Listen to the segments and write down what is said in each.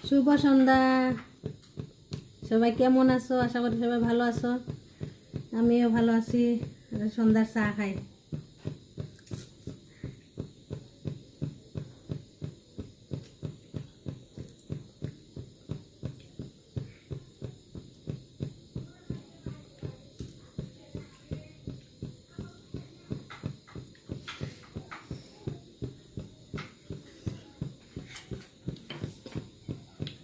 শুভ সন্ধ্যা। সবাই কেমন আছো? আশা করি সবাই ভালো আছো। আমিও ভালো আছি। সন্ধ্যার চা খাই।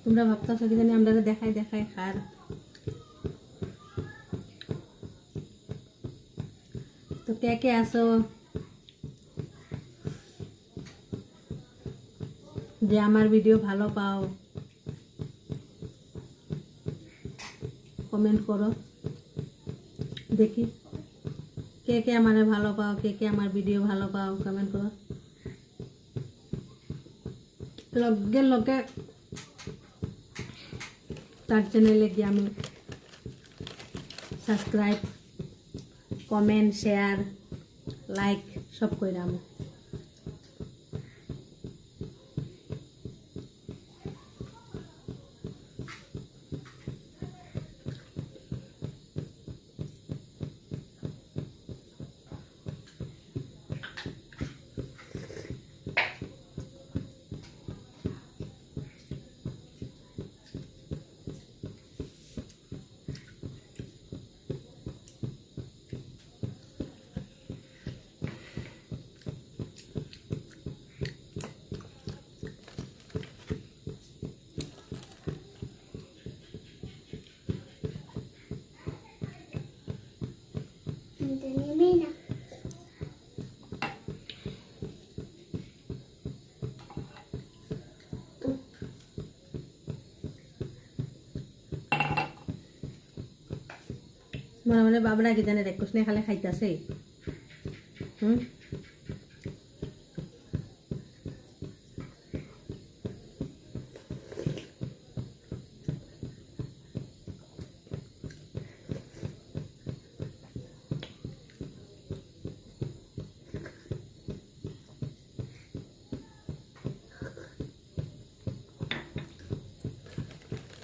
তোমরা ভাবতেছো কি জানি আমরা দেখাই দেখাই খার। তো কে কে আসো যে আমার ভিডিও ভালো পাও, কমেন্ট করো দেখি। কে কে আমারে ভালো পাও, কে কে আমার ভিডিও ভালো পাও, কমেন্ট করো। লগে লগে তার চ্যানেলে গিয়ে আমি সাবস্ক্রাইব, কমেন্ট, শেয়ার, লাইক সব করে আমি। মনে মনে বাবরা কি জানে রেকুশ নিয়ে খালে খাইতেছে।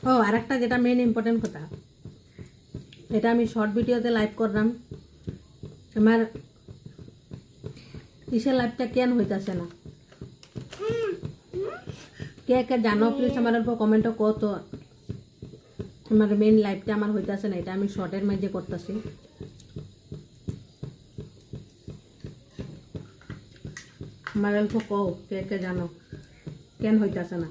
ও আর একটা যেটা মেন ইম্পর্টেন্ট কথা, এটা আমি শর্ট ভিডিওতে লাইভ করলাম। আমার ইসের লাইভটা কেন হইতাছে না, কে কে জানো প্লিজ আমার উপর কমেন্টও কত। আমার মেন লাইভটা আমার হইতাছে না, এটা আমি শর্টের মাঝে করতেছি। আমার অল্প কও কে কে জানো কেন হইতাছে না।